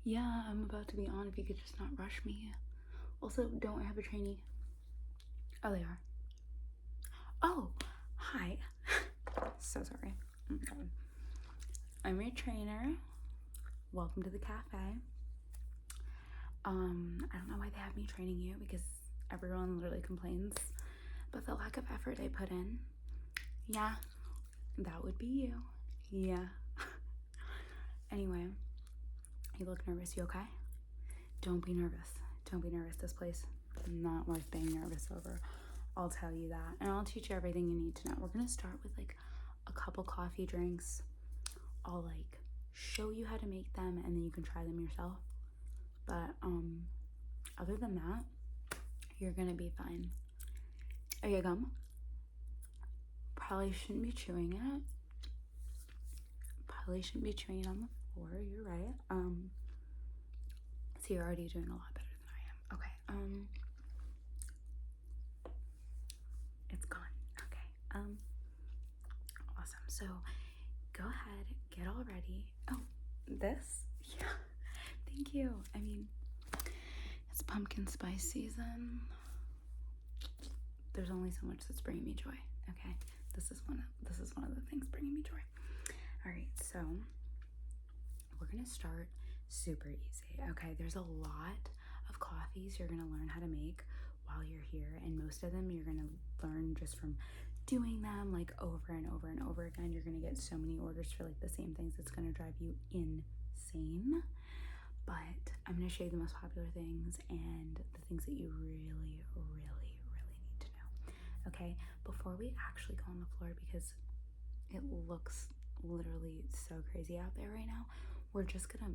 Yeah, I'm about to be on if you could just not rush me. Also, don't I have a trainee? Oh, they are. Oh, hi. So sorry. Okay. I'm your trainer. Welcome to the cafe. I don't know why they have me training you because everyone literally complains about the lack of effort I put in. Yeah, that would be you. Yeah. Anyway, you look nervous. You okay? Don't be nervous. Don't be nervous. This place not worth being nervous over. I'll tell you that. And I'll teach you everything you need to know. We're gonna start with like a couple coffee drinks. I'll like show you how to make them and then you can try them yourself. But other than that, you're gonna be fine. Are you gum? Probably shouldn't be chewing it. Probably shouldn't be chewing it on the floor. You're right. So you're already doing a lot better than I am. Okay. It's gone. Okay. Awesome. So go ahead, get all ready. Oh, this? Yeah. Thank you. I mean, it's pumpkin spice season. There's only so much that's bringing me joy. Okay. This is one of the things bringing me joy. All right. So we're going to start super easy. Okay. There's a lot of coffees you're going to learn how to make while you're here, and most of them you're going to learn just from doing them like over and over and over again. You're going to get so many orders for like the same things, it's going to drive you insane. But I'm going to show you the most popular things and the things that you really, really, really need to know. Okay, before we actually go on the floor, because it looks literally so crazy out there right now, we're just gonna,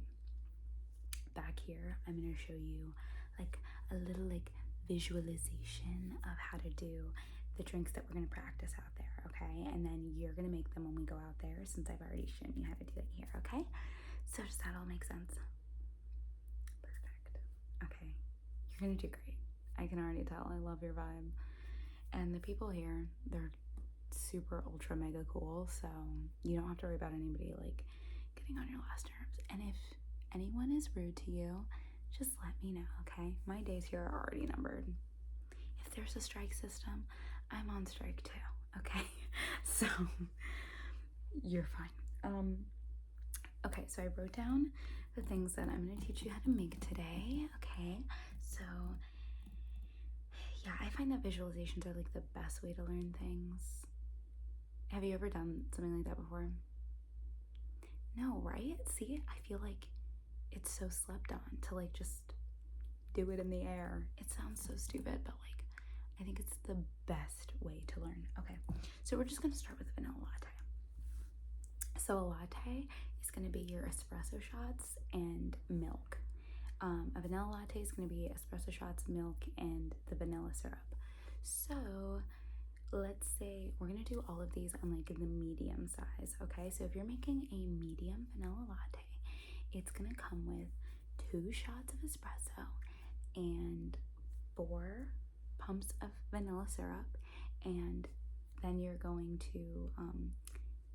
back here, I'm gonna show you like a little like visualization of how to do the drinks that we're gonna practice out there, okay? And then you're gonna make them when we go out there, since I've already shown you how to do it here, okay? So does that all make sense? Perfect. Okay, you're gonna do great. I can already tell. I love your vibe. And the people here, they're super ultra mega cool, so you don't have to worry about anybody like getting on your last nerves. And if anyone is rude to you, just let me know, okay? My days here are already numbered. If there's a strike system, I'm on strike too, okay? So you're fine. Okay, so I wrote down the things that I'm going to teach you how to make today, okay? So yeah, I find that visualizations are like the best way to learn things. Have you ever done something like that before? No, right? See, I feel like it's so slept on to like just do it in the air. It sounds so stupid, but like I think it's the best way to learn. Okay, so we're just gonna start with vanilla latte. So a latte is gonna be your espresso shots and milk. A vanilla latte is gonna be espresso shots, milk, and the vanilla syrup. So let's say we're gonna do all of these on like the medium size, okay? So if you're making a medium vanilla latte, it's gonna come with 2 shots of espresso and 4 pumps of vanilla syrup, and then you're going to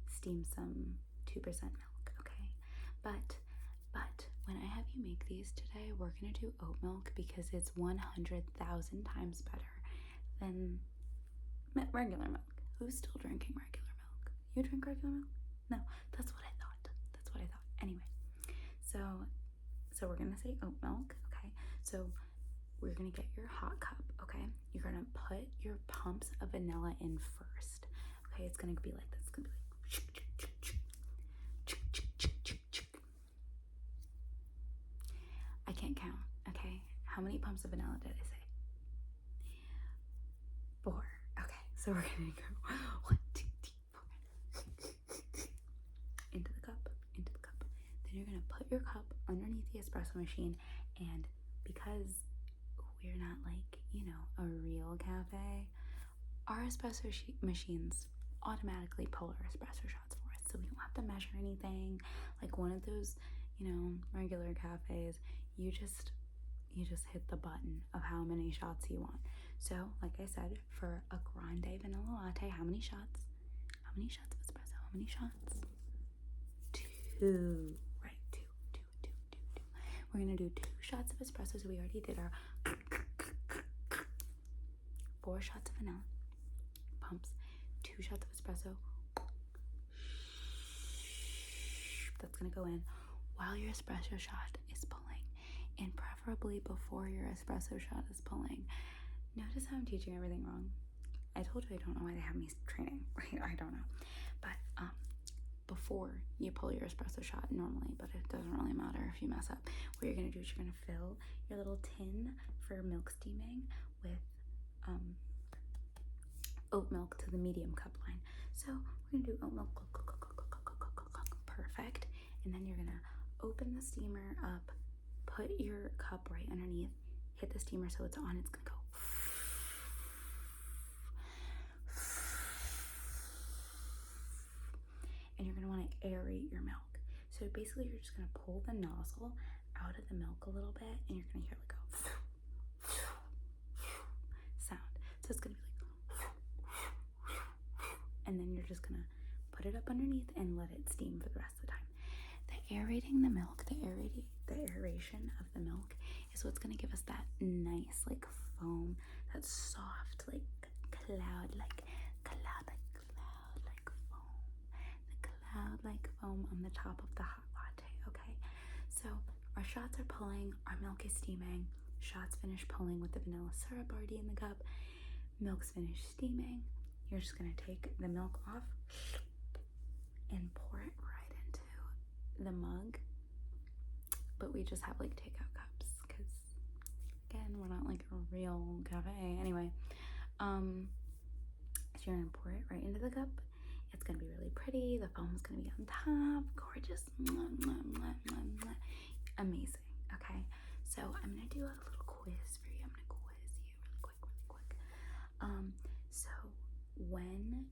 steam some 2% milk, okay? But when I have you make these today, we're gonna do oat milk because it's 100,000 times better than regular milk. Who's still drinking regular milk? You drink regular milk? No, that's what I thought. That's what I thought. Anyway, so we're gonna say oat milk, okay? So we're gonna get your hot cup, okay? You're gonna put your pumps of vanilla in first, okay? It's gonna be like this. It's gonna be like I can't count, okay? How many pumps of vanilla did I say? 4. Okay, so we're gonna go 1, 2, 3, 4. Into the cup, into the cup. Then you're gonna put your cup underneath the espresso machine, and because we're not like, you know, a real cafe, our espresso machines automatically pull our espresso shots for us, so we don't have to measure anything like one of those, you know, regular cafes. You just hit the button of how many shots you want. So like I said, for a grande vanilla latte, how many shots of espresso? How many shots? 2. Right, 2. We're gonna do 2 shots of espresso. So we already did our 4 shots of vanilla. Pumps. 2 shots of espresso. That's gonna go in while your espresso shot is pulling, and preferably before your espresso shot is pulling. Notice how I'm teaching everything wrong. I told you I don't know why they have me training, right? I don't know. But before you pull your espresso shot normally, but it doesn't really matter if you mess up. What you're gonna do is you're gonna fill your little tin for milk steaming with oat milk to the medium cup line. So we're gonna do oat milk, perfect. And then you're gonna open the steamer up, put your cup right underneath, hit the steamer so it's on. It's gonna go. And you're gonna wanna aerate your milk. So basically you're just gonna pull the nozzle out of the milk a little bit, and you're gonna hear it go sound. So it's gonna be like, and then you're just gonna put it up underneath and let it steam for the rest of the time. The aerating the milk, the aeration of the milk is what's gonna give us that nice like foam, that soft like cloud-like foam on the top of the hot latte. Okay, so our shots are pulling, our milk is steaming, shots finish pulling with the vanilla syrup already in the cup, milk's finished steaming. You're just gonna take the milk off and pour it right into the mug, but we just have like takeout cups because again we're not like a real cafe anyway. So you're gonna pour it right into the cup. It's gonna be really pretty. The foam's gonna be on top, gorgeous, amazing. Okay, so I'm gonna do a little quiz for you. I'm gonna quiz you really quick. So when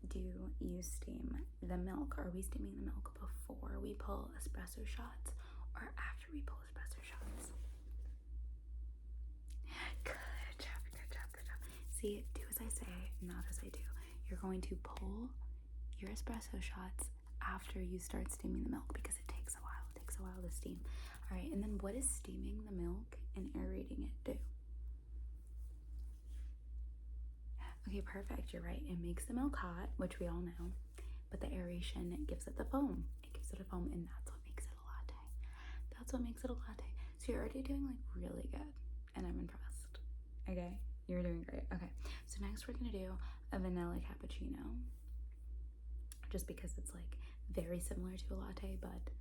do you steam the milk? Are we steaming the milk before we pull espresso shots or after we pull espresso shots? Good job. See, do as I say, not as I do. You're going to pull your espresso shots after you start steaming the milk because it takes a while. It takes a while to steam. All right, and then what does steaming the milk and aerating it do? Okay, perfect. You're right. It makes the milk hot, which we all know, but the aeration, it gives it the foam. It gives it a foam, and that's what makes it a latte. That's what makes it a latte. So you're already doing like really good, and I'm impressed. Okay, you're doing great. Okay, so next we're gonna do a vanilla cappuccino, just because it's like very similar to a latte, but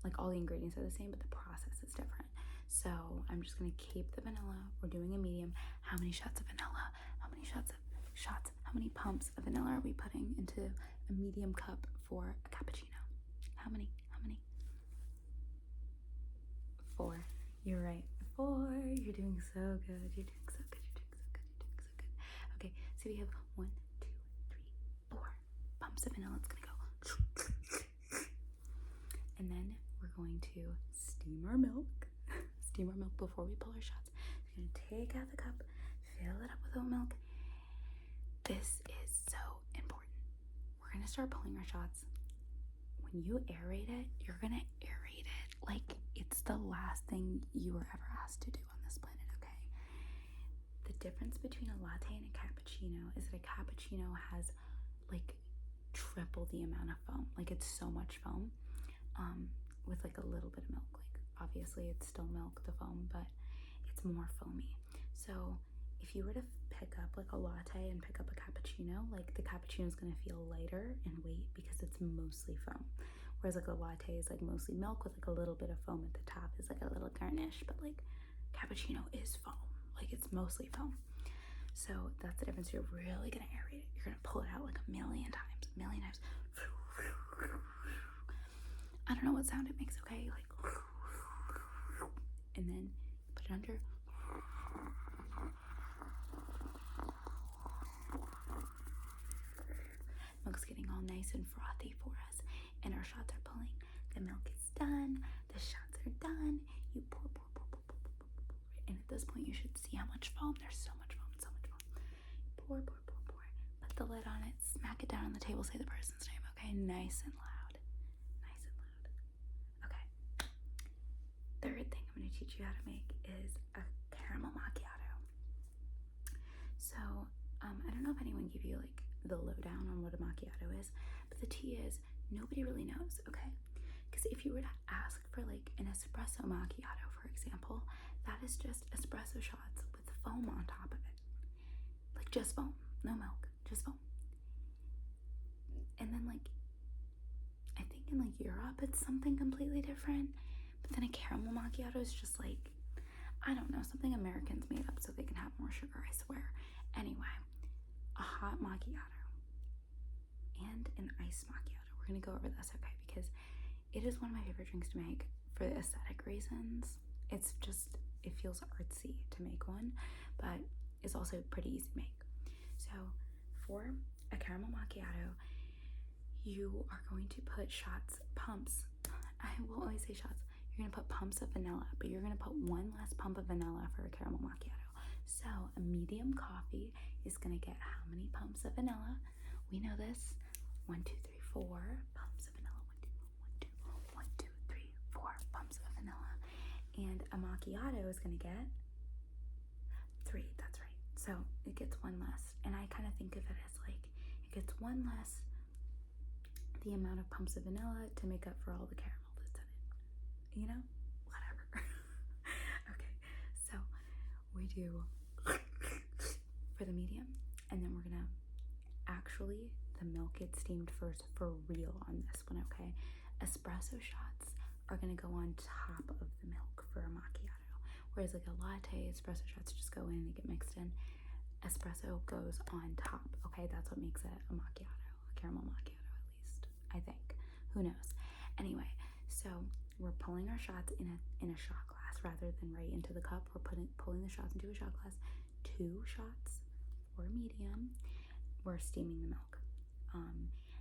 like all the ingredients are the same, but the process is different. So I'm just gonna keep the vanilla. We're doing a medium. How many shots of vanilla? How many shots? How many pumps of vanilla are we putting into a medium cup for a cappuccino? How many? 4. You're right. 4. You're doing so good. Okay, so we have 1, 2, 3, 4 pumps of vanilla. It's gonna go. And then we're going to steam our milk. Steam our milk before we pull our shots. We're gonna take out the cup, fill it up with oat milk. This is so important. We're gonna start pulling our shots. When you aerate it, you're gonna aerate it like it's the last thing you were ever asked to do on this planet, okay? The difference between a latte and a cappuccino is that a cappuccino has like triple the amount of foam. Like it's so much foam with like a little bit of milk. Like obviously it's still milk, the foam, but it's more foamy. So if you were to pick up like a latte and pick up a cappuccino, like the cappuccino is going to feel lighter in weight because it's mostly foam. Whereas like a latte is like mostly milk with like a little bit of foam at the top is like a little garnish, but like cappuccino is foam. Like it's mostly foam. So that's the difference. You're really going to aerate it. You're going to pull it out like a million times. I don't know what sound it makes, okay? Like, and then put it under. Milk's getting all nice and frothy for us, and our shots are pulling. The milk is done. The shots are done. You pour. And at this point, you should see how much foam. There's so much foam. Pour. Put the lid on it. Smack it down on the table. Say the person's name, okay? Nice and loud. Okay. Third teach you how to make is a caramel macchiato. So, I don't know if anyone gave you like the lowdown on what a macchiato is, but the tea is nobody really knows, okay? Because if you were to ask for like an espresso macchiato, for example, that is just espresso shots with foam on top of it. Like just foam, no milk, just foam. And then like, I think in like Europe it's something completely different, but then a caramel macchiato is just like, I don't know, something Americans made up so they can have more sugar, I swear. Anyway, a hot macchiato and an iced macchiato. We're gonna go over this, okay? Because it is one of my favorite drinks to make for the aesthetic reasons. It's just, it feels artsy to make one, but it's also pretty easy to make. So for a caramel macchiato, you are going to put pumps. I will always say shots. You're gonna put pumps of vanilla, but you're gonna put one less pump of vanilla for a caramel macchiato. So a medium coffee is gonna get how many pumps of vanilla? We know this. 1, 2, 3, 4 pumps of vanilla. 1, 2, 3, 4 pumps of vanilla. And a macchiato is gonna get 3. That's right. So it gets one less. And I kind of think of it as like it gets one less the amount of pumps of vanilla to make up for all the caramel that's in it. You know? Whatever. Okay, so we do for the medium, and then we're gonna actually, the milk gets steamed first for real on this one, okay? Espresso shots are gonna go on top of the milk for a macchiato, whereas like a latte, espresso shots just go in, they get mixed in. Espresso goes on top, okay? That's what makes it a macchiato, a caramel macchiato at least, I think. Who knows? Anyway, so we're pulling our shots in a shot glass rather than right into the cup. We're pulling the shots into a shot glass. 2 shots for medium. We're steaming the milk.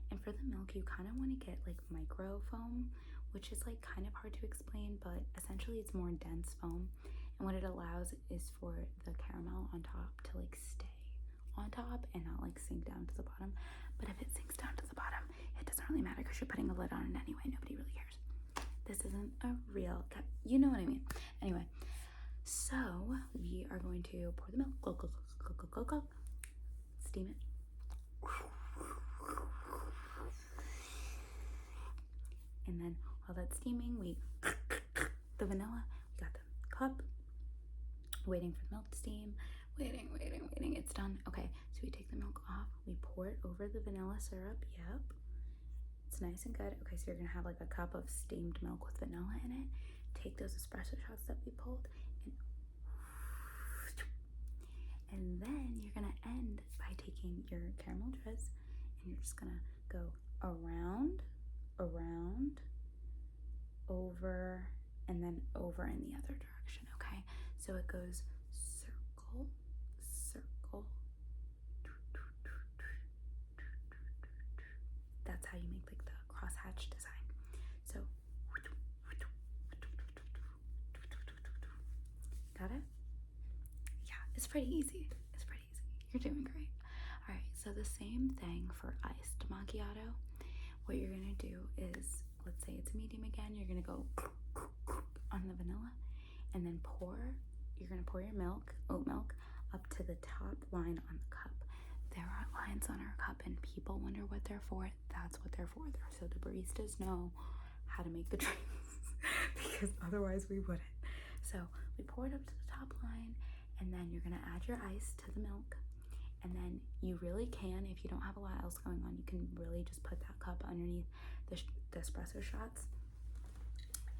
And for the milk, you kind of want to get like micro foam, which is like kind of hard to explain, but essentially it's more dense foam. And what it allows is for the caramel on top to like stay on top and not like sink down to the bottom. But if it sinks down to the bottom, it doesn't really matter because you're putting a lid on it anyway. Nobody really cares. This isn't a real cup. You know what I mean. Anyway, so we are going to pour the milk. Go. Steam it. And then while that's steaming, we the vanilla. We got the cup. Waiting for the milk to steam. Waiting. It's done. Okay, so we take the milk off. We pour it over the vanilla syrup. Yep. It's nice and good. Okay, so you're gonna have like a cup of steamed milk with vanilla in it. Take those espresso shots that we pulled and then you're gonna end by taking your caramel drizzle and you're just gonna go around, over, and then over in the other direction, okay? So it goes circle, that's how you make like the crosshatch design. So got it? Yeah, it's pretty easy. You're doing great. All right, so the same thing for iced macchiato. What you're gonna do is, let's say it's a medium again, you're gonna go on the vanilla and then you're gonna pour your oat milk, up to the top line on the cup. There are lines on our cup and people wonder what they're for. That's what they're for. So the baristas know how to make the drinks because otherwise we wouldn't. So we pour it up to the top line and then you're gonna add your ice to the milk. And then you really can, if you don't have a lot else going on, you can really just put that cup underneath the espresso shots.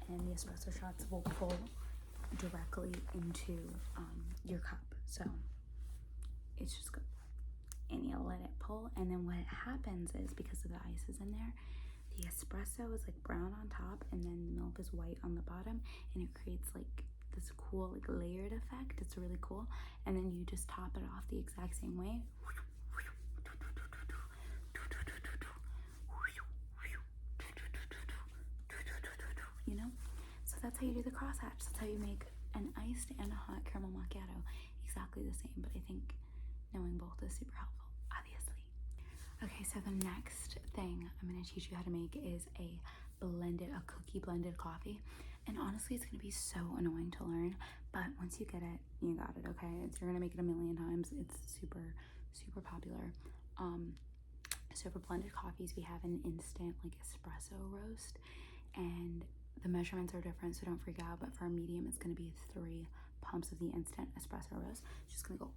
And the espresso shots will pull directly into your cup. So it's just good. And you let it pull. And then what happens is, because of the ice is in there, the espresso is like brown on top and then the milk is white on the bottom. And it creates like this cool like layered effect. It's really cool. And then you just top it off the exact same way. You know? So that's how you do the crosshatch. That's how you make an iced and a hot caramel macchiato. Exactly the same, but I think knowing both is super helpful, obviously. Okay, so the next thing I'm gonna teach you how to make is a cookie blended coffee. And honestly, it's gonna be so annoying to learn, but once you get it, you got it, okay? You're gonna make it a million times. It's super, super popular. So for blended coffees, we have an instant like espresso roast, and the measurements are different, so don't freak out. But for a medium, it's gonna be 3 pumps of the instant espresso roast. It's just gonna go,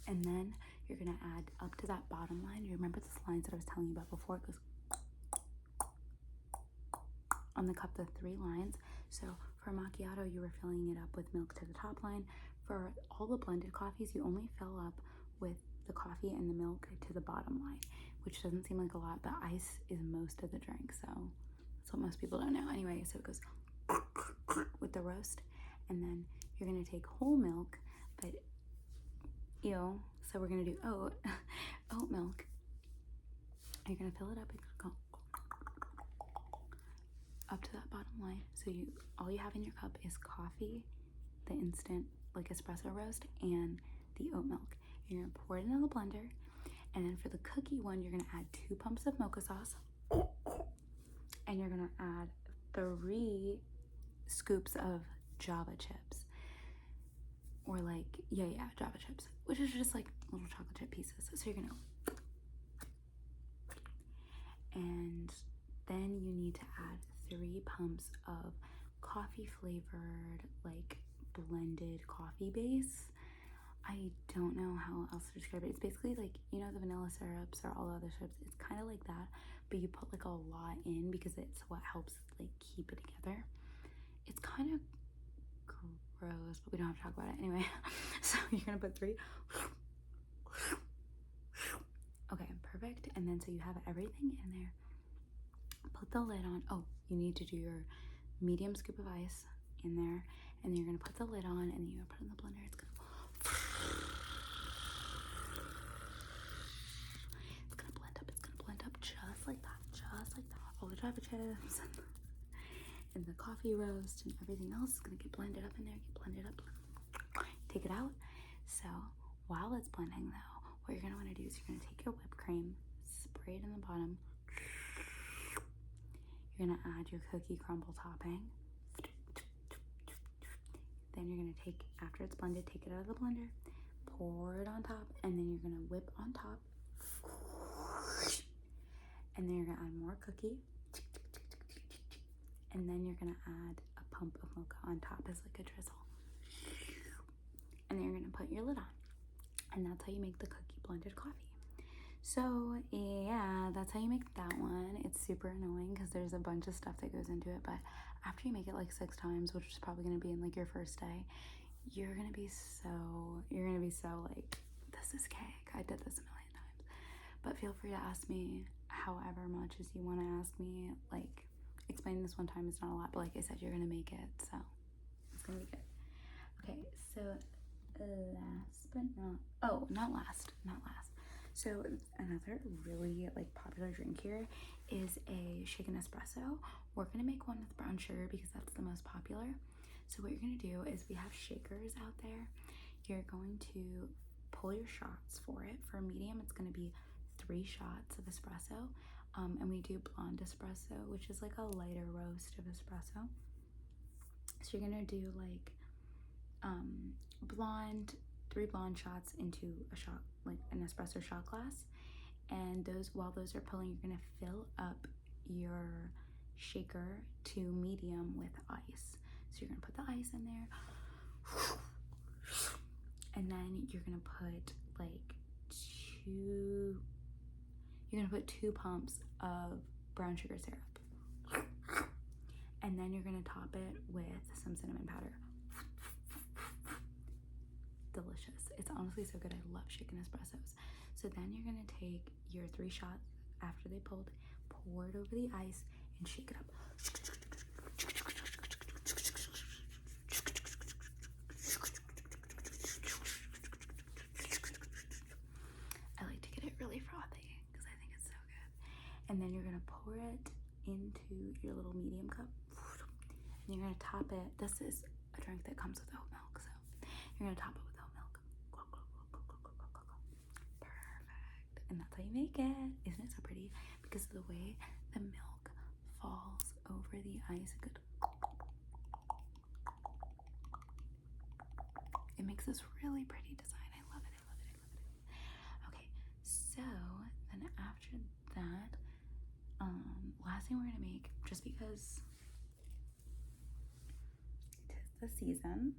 and then you're gonna add up to that bottom line. You remember the lines that I was telling you about before? It goes on the cup, the 3 lines. So for macchiato, you were filling it up with milk to the top line. For all the blended coffees, you only fill up with the coffee and the milk to the bottom line, which doesn't seem like a lot, but ice is most of the drink, so that's what most people don't know. Anyway, so it goes with the roast, and then you're gonna take whole milk, but ew, so we're gonna do oat milk. You're gonna fill it up and go up to that bottom line. So all you have in your cup is coffee, the instant like espresso roast, and the oat milk. You're gonna pour it into the blender, and then for the cookie one, you're gonna add 2 pumps of mocha sauce, and you're gonna add 3 scoops of Java chips, or like Java chips, which is just like little chocolate chip pieces. So you're gonna, and then you need to add 3 pumps of coffee flavored like blended coffee base. I don't know how else to describe it. It's basically like, you know, the vanilla syrups or all other syrups. It's kind of like that, but you put like a lot in because it's what helps like keep it together. It's kind of gross, but we don't have to talk about it anyway. So you're gonna put 3. Okay, perfect. And then so you have everything in there. Put the lid on. Oh, you need to do your medium scoop of ice in there, and then you're gonna put the lid on, and then you're gonna put it in the blender. It's gonna blend up. It's gonna blend up just like that, just like that. All the Java chips and the coffee roast and everything else is gonna get blended up in there. Get blended up. Take it out. So while it's blending, though, what you're gonna want to do is you're gonna take your whipped cream, spray it in the bottom. You're gonna add your cookie crumble topping. Then you're gonna take, after it's blended, take it out of the blender, pour it on top, and then you're gonna whip on top. And then you're gonna add more cookie. And then you're gonna add a pump of mocha on top as like a drizzle. And then you're gonna put your lid on. And that's how you make the cookie blended coffee. So yeah, that's how you make that one. It's super annoying because there's a bunch of stuff that goes into it, but after you make it like 6 times, which is probably gonna be in like your first day, you're gonna be so like, this is cake. I did this a million times. But feel free to ask me however much as you want to ask me. Like, explaining this one time is not a lot, but like I said, you're gonna make it, so it's gonna be good. Okay, so last but not last. So another really like popular drink here is a shaken espresso. We're gonna make one with brown sugar because that's the most popular. So what you're gonna do is, we have shakers out there. You're going to pull your shots for it. For medium, it's gonna be 3 shots of espresso. And we do blonde espresso, which is like a lighter roast of espresso. So you're gonna do like 3 blonde shots into a shot, like an espresso shot glass. And while those are pulling, you're gonna fill up your shaker to medium with ice. So you're gonna put the ice in there, and then you're gonna put like 2 pumps of brown sugar syrup, and then you're gonna top it with some cinnamon powder. Delicious. It's honestly so good. I love shaken espressos. So then you're gonna take your 3 shots after they pulled, pour it over the ice, and shake it up. I like to get it really frothy because I think it's so good. And then you're gonna pour it into your little medium cup, and you're gonna top it. This is a drink that comes with oat milk, so you're gonna top it with oat milk. Perfect. And that's how you make it. Isn't it so pretty? Because of the way the milk falls over the ice. Good. makes this really pretty design. I love it, I love it, I love it. Okay, so then after that, last thing we're gonna make, just because tis the season,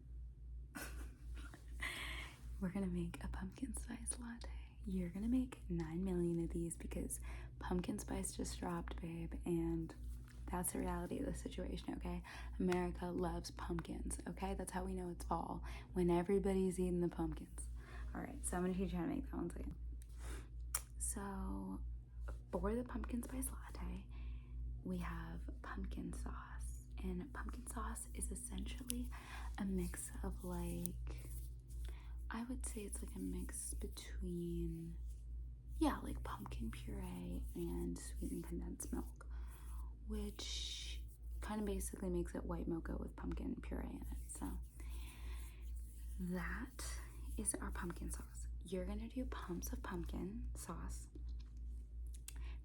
we're gonna make a pumpkin spice latte. You're gonna make 9 million of these because pumpkin spice just dropped, babe, and that's the reality of the situation, okay? America loves pumpkins, okay? That's how we know it's fall, when everybody's eating the pumpkins. All right, so I'm gonna teach you how to make that one second. So for the pumpkin spice latte, we have pumpkin sauce, and pumpkin sauce is essentially a mix of, like, I would say it's like a mix between, yeah, like pumpkin puree and sweetened condensed milk, which kind of basically makes it white mocha with pumpkin puree in it. So that is our pumpkin sauce. You're gonna do pumps of pumpkin sauce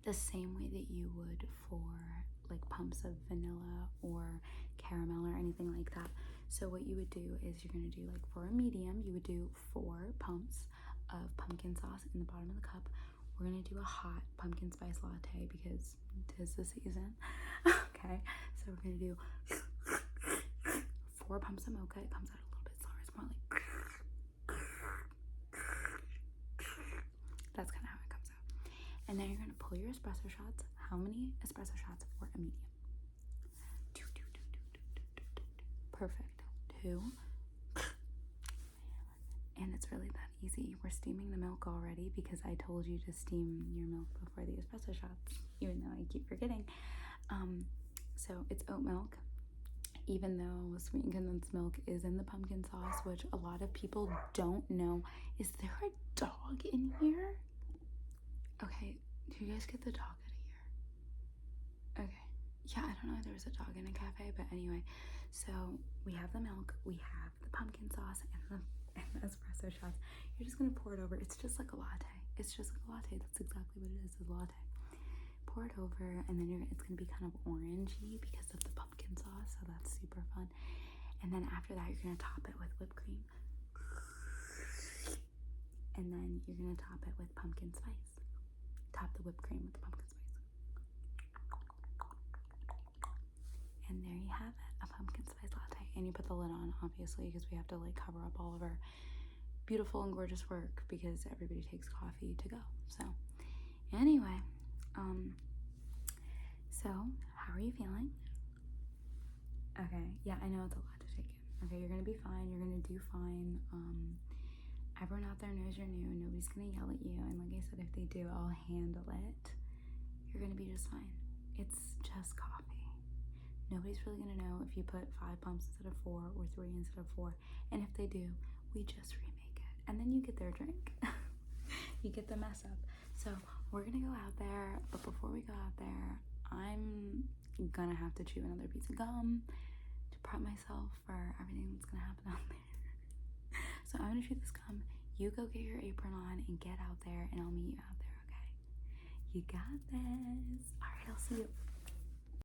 the same way that you would for like pumps of vanilla or caramel or anything like that. So what you would do is you're gonna do, like, for a medium, you would do 4 pumps of pumpkin sauce in the bottom of the cup. We're gonna do a hot pumpkin spice latte because 'tis the season. Okay, so we're gonna do 4 pumps of mocha. It comes out a little bit slower. It's more like that's kind of how it comes out. And then you're gonna pull your espresso shots. How many espresso shots for a medium? 2. Perfect. 2. And it's really that easy. We're steaming the milk already because I told you to steam your milk before the espresso shots, even though I keep forgetting. So it's oat milk, even though sweetened condensed milk is in the pumpkin sauce, which a lot of people don't know. Is there a dog in here? Okay, do you guys get the dog out of here? Okay. Yeah, I don't know if there was a dog in a cafe, but anyway. So we have the milk, we have the pumpkin sauce, and the espresso shots. You're just gonna pour it over. It's just like a latte. It's just like a latte. That's exactly what it is a latte. Pour it over, and then it's gonna be kind of orangey because of the pumpkin sauce, so that's super fun. And then after that, you're gonna top it with whipped cream, and then you're gonna top it with pumpkin spice. Top the whipped cream with the pumpkin spice. And there you have it, a pumpkin spice latte. And you put the lid on, obviously, because we have to, like, cover up all of our beautiful and gorgeous work because everybody takes coffee to go. So anyway, so how are you feeling? Okay, yeah, I know it's a lot to take in. Okay, you're gonna be fine. You're gonna do fine. Everyone out there knows you're new. Nobody's gonna yell at you. And like I said, if they do, I'll handle it. You're gonna be just fine. It's just coffee. Nobody's really gonna know if you put 5 pumps instead of 4 or 3 instead of 4. And if they do, we just remake it. And then you get their drink. You get the mess up. So we're gonna go out there, but before we go out there, I'm gonna have to chew another piece of gum to prep myself for everything that's gonna happen out there. So I'm gonna chew this gum. You go get your apron on and get out there, and I'll meet you out there, okay? You got this. All right, I'll see you.